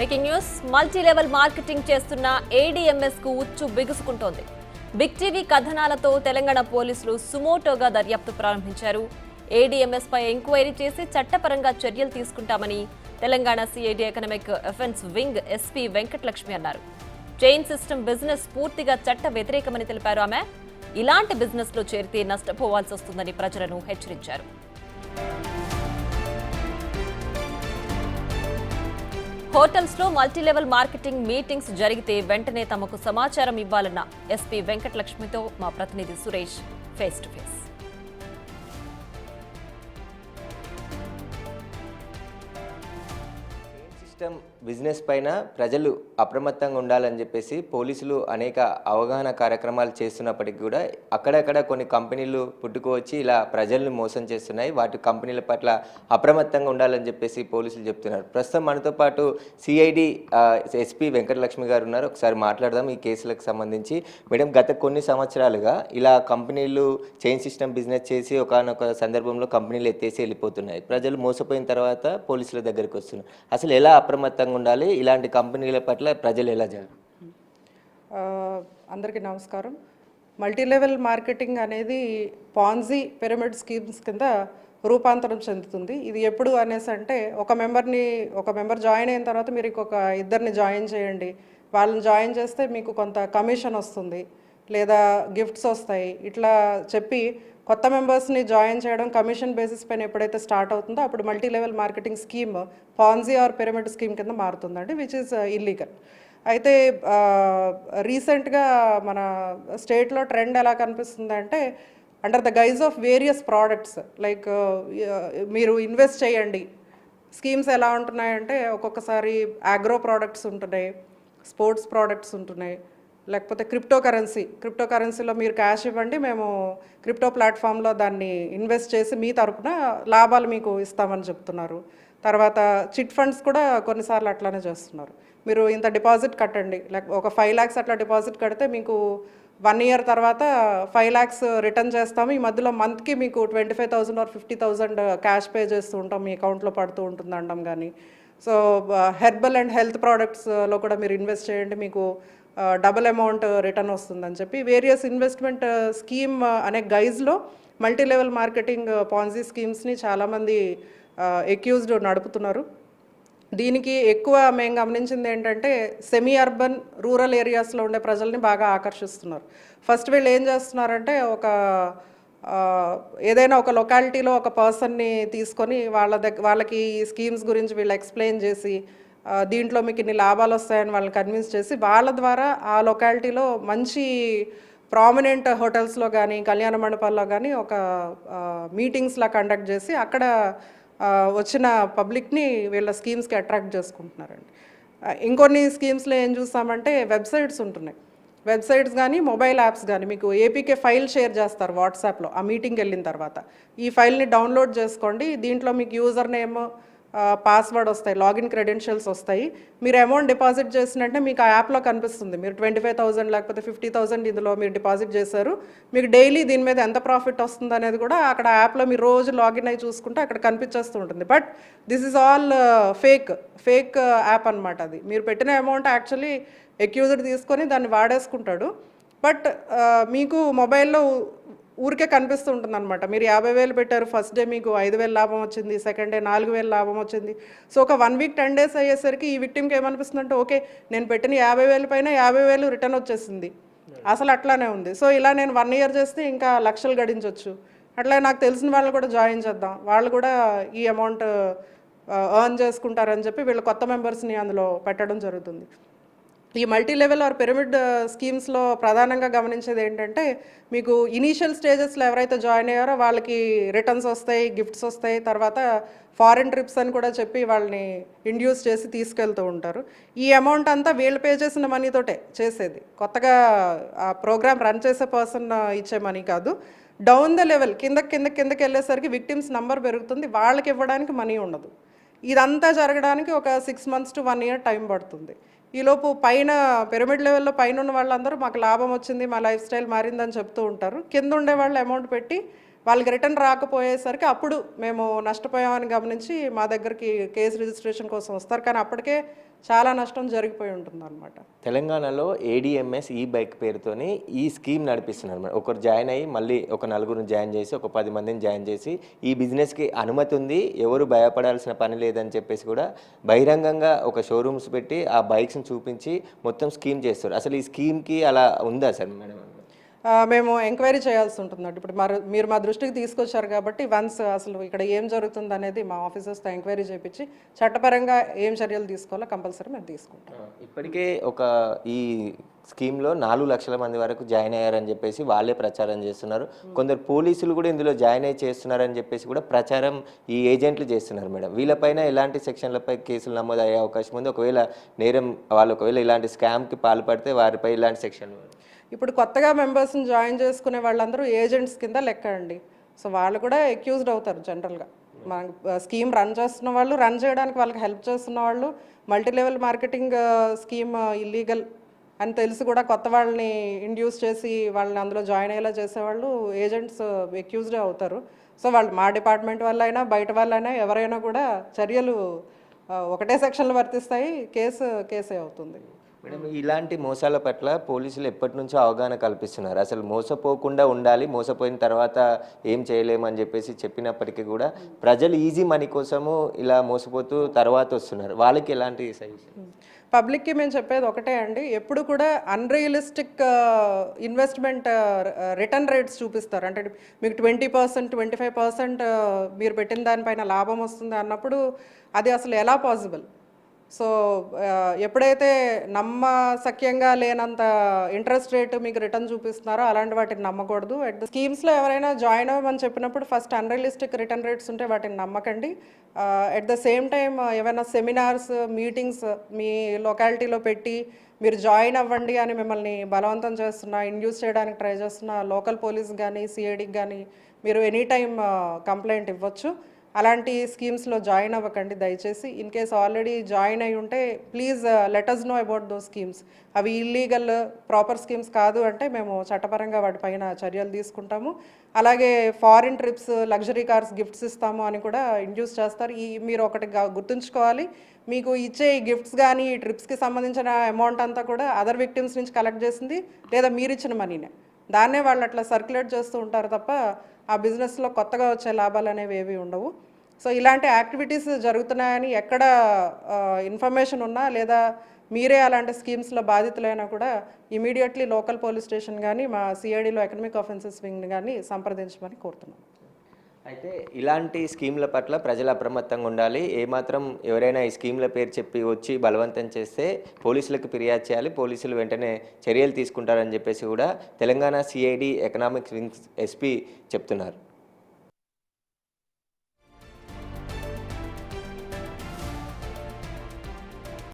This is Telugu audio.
Breaking news. Multi level marketing చేస్తున్న ఏడీఎంఎస్ కు ఉచ్చు బిగుసుకుంటోంది. బిగ్ టీవీ కథనాలతో తెలంగాణ పోలీసులు సుమోటోగా దర్యాప్తు ప్రారంభించారు. ఏడీఎంఎస్ పై ఎంక్వైరీ చేసి చట్టపరంగా చర్యలు తీసుకుంటామని Telangana CID economic offence wing SP Venkatalakshmi అన్నారు. చైన్ సిస్టమ్ బిజినెస్ పూర్తిగా చట్ట వ్యతిరేకమని తెలిపారు ఆమె. ఇలాంటి బిజినెస్ లో చేరితే నష్టపోవాల్సి వస్తుందని ప్రజలను హెచ్చరించారు. హోటల్స్ లో మల్టీలెవెల్ మార్కెటింగ్ మీటింగ్స్ జరిగితే వెంటనే తమకు సమాచారం ఇవ్వాలన్న ఎస్పీ వెంకటలక్ష్మితో మా ప్రతినిధి Suresh face to face. Business పైన ప్రజలు అప్రమత్తంగా ఉండాలని చెప్పేసి పోలీసులు అనేక అవగాహన కార్యక్రమాలు చేస్తున్నప్పటికీ కూడా అక్కడక్కడ కొన్ని కంపెనీలు పుట్టుకువచ్చి ఇలా ప్రజలను మోసం చేస్తున్నాయి. వాటి కంపెనీల పట్ల అప్రమత్తంగా ఉండాలని చెప్పేసి పోలీసులు చెప్తున్నారు. ప్రస్తుతం మనతో పాటు సిఐడి ఎస్పీ వెంకటలక్ష్మి గారు ఉన్నారు. ఒకసారి మాట్లాడదాం ఈ కేసులకు సంబంధించి. మేడం, గత కొన్ని సంవత్సరాలుగా ఇలా కంపెనీలు చైన్ సిస్టమ్ బిజినెస్ చేసి ఒకనొక సందర్భంలో కంపెనీలు ఎత్తేసి వెళ్ళిపోతున్నాయి. ప్రజలు మోసపోయిన తర్వాత పోలీసుల దగ్గరికి వస్తున్నారు. అసలు ఎలా అప్రమత్తంగా ఉండాలి? ఇలాంటి కంపెనీల పట్ల ప్రజలు ఎలా చేయాలి? అందరికీ నమస్కారం. మల్టీ లెవెల్ మార్కెటింగ్ అనేది పాన్జీ పిరమిడ్ స్కీమ్స్ కింద రూపాంతరం చెందుతుంది. ఇది ఎప్పుడు అనేసి అంటే ఒక మెంబర్ జాయిన్ అయిన తర్వాత మీరు ఇంకొక ఇద్దరిని జాయిన్ చేయండి, వాళ్ళని జాయిన్ చేస్తే మీకు కొంత కమిషన్ వస్తుంది లేదా గిఫ్ట్స్ వస్తాయి, ఇట్లా చెప్పి కొత్త మెంబర్స్ని జాయిన్ చేయడం కమిషన్ బేసిస్ పైన ఎప్పుడైతే స్టార్ట్ అవుతుందో అప్పుడు multi level marketing scheme ponzi or pyramid scheme కింద మారుతుందండి, విచ్ ఈస్ ఇల్లీగల్. అయితే రీసెంట్గా మన స్టేట్లో ట్రెండ్ ఎలా కనిపిస్తుంది అంటే under the guys of various products like మీరు ఇన్వెస్ట్ చేయండి. స్కీమ్స్ ఎలా ఉంటున్నాయంటే ఒక్కొక్కసారి అగ్రో ప్రోడక్ట్స్ ఉంటున్నాయి, స్పోర్ట్స్ ప్రోడక్ట్స్ ఉంటున్నాయి, లేకపోతే క్రిప్టోకరెన్సీలో మీరు క్యాష్ ఇవ్వండి, మేము క్రిప్టో ప్లాట్ఫామ్లో దాన్ని ఇన్వెస్ట్ చేసి మీ తరపున లాభాలు మీకు ఇస్తామని చెప్తున్నారు. తర్వాత చిట్ ఫండ్స్ కూడా కొన్నిసార్లు అట్లానే చేస్తున్నారు. మీరు ఇంత డిపాజిట్ కట్టండి, ఒక 5 lakhs అట్లా డిపాజిట్ కడితే మీకు 1 year తర్వాత 5 lakhs రిటర్న్ చేస్తాము, ఈ మధ్యలో మంత్కి మీకు 25,000 or 50,000 క్యాష్ పే చేస్తూ ఉంటాం, మీ అకౌంట్లో పడుతూ ఉంటుంది అనడం కానీ. సో హెర్బల్ అండ్ హెల్త్ ప్రోడక్ట్స్లో కూడా మీరు ఇన్వెస్ట్ చేయండి, మీకు డబుల్ అమౌంట్ రిటర్న్ వస్తుందని చెప్పి వేరియస్ ఇన్వెస్ట్మెంట్ స్కీమ్ అనే గైజ్లో మల్టీ లెవెల్ మార్కెటింగ్ పాన్జీ స్కీమ్స్ని చాలామంది ఎక్యూజ్డ్ నడుపుతున్నారు. దీనికి ఎక్కువ మేము గమనించింది ఏంటంటే సెమీ అర్బన్ రూరల్ ఏరియాస్లో ఉండే ప్రజల్ని బాగా ఆకర్షిస్తున్నారు. ఫస్ట్ వీళ్ళు ఏం చేస్తున్నారంటే ఏదైనా ఒక లొకాలిటీలో ఒక పర్సన్ని తీసుకొని వాళ్ళకి ఈ స్కీమ్స్ గురించి వీళ్ళు ఎక్స్ప్లెయిన్ చేసి దీంట్లో మీకు ఇన్ని లాభాలు వస్తాయని వాళ్ళని కన్విన్స్ చేసి వాళ్ళ ద్వారా ఆ లొకాలిటీలో మంచి ప్రామినెంట్ హోటల్స్లో కానీ కళ్యాణ మండపాల్లో కానీ ఒక మీటింగ్స్లా కండక్ట్ చేసి అక్కడ వచ్చిన పబ్లిక్ని వీళ్ళ స్కీమ్స్కి అట్రాక్ట్ చేసుకుంటున్నారండి. ఇంకొన్ని స్కీమ్స్లో ఏం చూస్తామంటే వెబ్సైట్స్ ఉంటున్నాయి. వెబ్సైట్స్ కానీ మొబైల్ యాప్స్ కానీ మీకు ఏపీకే ఫైల్ షేర్ చేస్తారు వాట్సాప్లో ఆ మీటింగ్కి వెళ్ళిన తర్వాత. ఈ ఫైల్ని డౌన్లోడ్ చేసుకోండి, దీంట్లో మీకు యూజర్ నేమ్ పాస్వర్డ్ వస్తాయి, లాగిన్ క్రెడెన్షియల్స్ వస్తాయి. మీరు అమౌంట్ డిపాజిట్ చేసినట్టే మీకు ఆ యాప్లో కనిపిస్తుంది. మీరు 25,000 లేకపోతే 50,000 ఇందులో మీరు డిపాజిట్ చేశారు, మీకు డైలీ దీని మీద ఎంత ప్రాఫిట్ వస్తుంది అనేది కూడా అక్కడ యాప్లో మీరు రోజు లాగిన్ అయ్యి చూసుకుంటే అక్కడ కనిపించేస్తూ ఉంటుంది. But this is all fake app అనమాట. అది మీరు పెట్టిన అమౌంట్ యాక్చువల్లీ ఎక్యూజ్డ్ తీసుకొని దాన్ని వాడేసుకుంటాడు. బట్ మీకు మొబైల్లో ఊరికే కనిపిస్తూ ఉంటుంది అనమాట. మీరు 50,000 పెట్టారు, ఫస్ట్ డే మీకు 5,000 లాభం వచ్చింది, సెకండ్ డే 4,000 లాభం వచ్చింది. సో ఒక 1 week 10 days అయ్యేసరికి ఈ విక్టిమ్కి ఏమనిపిస్తుంది అంటే ఓకే నేను పెట్టిన 50,000 పైన 50,000 రిటర్న్ వచ్చేసింది, అసలు అట్లానే ఉంది. సో ఇలా నేను 1 year చేస్తే ఇంకా లక్షలు గడించవచ్చు, అట్లా నాకు తెలిసిన వాళ్ళు కూడా జాయిన్ చేద్దాం, వాళ్ళు కూడా ఈ అమౌంట్ ఎర్న్ చేసుకుంటారని చెప్పి వీళ్ళు కొత్త మెంబర్స్ని అందులో పెట్టడం జరుగుతుంది. ఈ మల్టీ లెవెల్ ఆర్ పిరమిడ్ స్కీమ్స్లో ప్రధానంగా గమనించేది ఏంటంటే మీకు ఇనీషియల్ స్టేజెస్లో ఎవరైతే జాయిన్ అయ్యారో వాళ్ళకి రిటర్న్స్ వస్తాయి, గిఫ్ట్స్ వస్తాయి, తర్వాత ఫారిన్ ట్రిప్స్ అని కూడా చెప్పి వాళ్ళని ఇండ్యూస్ చేసి తీసుకెళ్తూ ఉంటారు. ఈ అమౌంట్ అంతా వీళ్ళు పే చేసిన మనీతోటే చేసేది, కొత్తగా ఆ ప్రోగ్రామ్ రన్ చేసే పర్సన్ ఇచ్చే మనీ కాదు. డౌన్ ద లెవెల్ కిందకి వెళ్ళేసరికి విక్టిమ్స్ నెంబర్ పెరుగుతుంది, వాళ్ళకి ఇవ్వడానికి మనీ ఉండదు. ఇదంతా జరగడానికి ఒక 6 months to 1 year టైం పడుతుంది. ఈలోపు పైన పిరమిడ్ లెవెల్లో పైన ఉన్న వాళ్ళందరూ మాకు లాభం వచ్చింది, మా లైఫ్ స్టైల్ మారిందని చెప్తూ ఉంటారు. కింద ఉండే వాళ్ళు అమౌంట్ పెట్టి వాళ్ళకి రిటర్న్ రాకపోయేసరికి అప్పుడు మేము నష్టపోయామని గమనించి మా దగ్గరికి కేసు రిజిస్ట్రేషన్ కోసం వస్తారు. కానీ అప్పటికే చాలా నష్టం జరిగిపోయి ఉంటుంది అనమాట. తెలంగాణలో ఏడిఎంఎస్ ఈ బైక్ పేరుతోని ఈ స్కీమ్ నడిపిస్తున్నారు మేడం. ఒకరు జాయిన్ అయ్యి మళ్ళీ ఒక నలుగురిని జాయిన్ చేసి ఒక 10 మందిని జాయిన్ చేసి ఈ బిజినెస్కి అనుమతి ఉంది, ఎవరు భయపడాల్సిన పని లేదని చెప్పేసి కూడా బహిరంగంగా ఒక షోరూమ్స్ పెట్టి ఆ బైక్స్ని చూపించి మొత్తం స్కీమ్ చేస్తారు. అసలు ఈ స్కీమ్కి అలా ఉందా సార్ మేడం? మేము ఎంక్వైరీ చేయాల్సి ఉంటుందండి. ఇప్పుడు మీరు మా దృష్టికి తీసుకొచ్చారు కాబట్టి వన్స్ అసలు ఇక్కడ ఏం జరుగుతుంది అనేది మా ఆఫీసర్స్తో ఎంక్వైరీ చేయించి చట్టపరంగా ఏం చర్యలు తీసుకోవాలో కంపల్సరీ మేము తీసుకుంటాం. ఇప్పటికే ఈ స్కీమ్లో 4 లక్షల మంది వరకు జాయిన్ అయ్యారని చెప్పేసి వాళ్ళే ప్రచారం చేస్తున్నారు. కొందరు పోలీసులు కూడా ఇందులో జాయిన్ అయ్యి చేస్తున్నారని చెప్పేసి కూడా ప్రచారం ఈ ఏజెంట్లు చేస్తున్నారు మేడం. వీళ్ళపైన ఎలాంటి సెక్షన్లపై కేసులు నమోదు అయ్యే అవకాశం ఉంది? ఒకవేళ నేరం వాళ్ళు ఇలాంటి స్కామ్కి పాల్పడితే వారిపై ఇలాంటి సెక్షన్లు? ఇప్పుడు కొత్తగా మెంబర్స్ని జాయిన్ చేసుకునే వాళ్ళందరూ ఏజెంట్స్ కింద లెక్క అండి. సో వాళ్ళు కూడా అక్యూజ్డ్ అవుతారు జనరల్గా. మన స్కీమ్ రన్ చేస్తున్న వాళ్ళు, రన్ చేయడానికి వాళ్ళకి హెల్ప్ చేస్తున్న వాళ్ళు, multi level marketing scheme illegal అని తెలిసి కూడా కొత్త వాళ్ళని ఇండ్యూస్ చేసి వాళ్ళని అందులో జాయిన్ అయ్యేలా చేసేవాళ్ళు ఏజెంట్స్ అక్యూజ్డే అవుతారు. సో వాళ్ళు మా డిపార్ట్మెంట్ వాళ్ళైనా బయట వాళ్ళైనా ఎవరైనా కూడా చర్యలు ఒకటే సెక్షన్లు వర్తిస్తాయి, కేసే అవుతుంది. మేడం, ఇలాంటి మోసాల పట్ల పోలీసులు ఎప్పటి నుంచో అవగాహన కల్పిస్తున్నారు. అసలు మోసపోకుండా ఉండాలి, మోసపోయిన తర్వాత ఏం చేయలేము అని చెప్పేసి చెప్పినప్పటికీ కూడా ప్రజలు ఈజీ మనీ కోసము ఇలా మోసపోతూ తర్వాత వస్తున్నారు. వాళ్ళకి ఎలాంటి సజెషన్? పబ్లిక్కి మేము చెప్పేది ఒకటే అండి, ఎప్పుడు కూడా అన్రియలిస్టిక్ ఇన్వెస్ట్మెంట్ రిటర్న్ రేట్స్ చూపిస్తారు. అంటే మీకు 20%, 25% మీరు పెట్టిన దానిపైన లాభం వస్తుంది అన్నప్పుడు అది అసలు ఎలా పాసిబుల్? సో ఎప్పుడైతే నమ్మశక్యంగా లేనంత ఇంట్రెస్ట్ రేటు మీకు రిటర్న్ చూపిస్తున్నారో అలాంటి వాటిని నమ్మకూడదు. అట్ ద స్కీమ్స్లో ఎవరైనా జాయిన్ అవ్వమని చెప్పినప్పుడు ఫస్ట్ అన్రియలిస్టిక్ రిటర్న్ రేట్స్ ఉంటే వాటిని నమ్మకండి. అట్ ద సేమ్ టైం ఏమైనా సెమినార్స్, మీటింగ్స్ మీ లొకాలిటీలో పెట్టి మీరు జాయిన్ అవ్వండి అని మిమ్మల్ని బలవంతం చేస్తున్నా, ఇండ్యూస్ చేయడానికి ట్రై చేస్తున్న లోకల్ పోలీస్ కానీ సిఐడికి కానీ మీరు ఎనీ టైం కంప్లైంట్ ఇవ్వచ్చు. అలాంటి స్కీమ్స్లో జాయిన్ అవ్వకండి దయచేసి. ఇన్ కేస్ ఆల్రెడీ జాయిన్ అయి ఉంటే please let us know about those schemes. అవి ఇల్లీగల్ ప్రాపర్ స్కీమ్స్ కాదు అంటే మేము చట్టపరంగా వాటిపైన చర్యలు తీసుకుంటాము. అలాగే foreign trips, luxury cars gifts ఇస్తాము అని కూడా ఇండ్యూస్ చేస్తారు. మీరు ఒకటి గుర్తుంచుకోవాలి, మీకు ఇచ్చే ఈ గిఫ్ట్స్ కానీ ఈ ట్రిప్స్కి సంబంధించిన అమౌంట్ అంతా కూడా అదర్ విక్టిమ్స్ నుంచి కలెక్ట్ చేసింది లేదా మీరు ఇచ్చిన మనీనే. దాన్నే వాళ్ళు అట్లా సర్క్యులేట్ చేస్తూ ఉంటారు తప్ప ఆ బిజినెస్లో కొత్తగా వచ్చే లాభాలు అనేవి ఏవి ఉండవు. సో ఇలాంటి యాక్టివిటీస్ జరుగుతున్నాయని ఎక్కడ ఇన్ఫర్మేషన్ ఉన్నా లేదా మీరే అలాంటి స్కీమ్స్లో బాధితులైనా కూడా ఇమీడియట్లీ లోకల్ పోలీస్ స్టేషన్ కానీ మా సిఐడిలో ఎకనామిక్ ఆఫెన్సెస్ వింగ్ కానీ సంప్రదించమని కోరుతున్నాం. అయితే ఇలాంటి స్కీమ్ల పట్ల ప్రజలు అప్రమత్తంగా ఉండాలి. ఏమాత్రం ఎవరైనా ఈ స్కీమ్ల పేరు చెప్పి వచ్చి బలవంతం చేస్తే పోలీసులకు ఫిర్యాదు చేయాలి, పోలీసులు వెంటనే చర్యలు తీసుకుంటారని చెప్పేసి కూడా Telangana CID economic wing SP చెప్తున్నారు.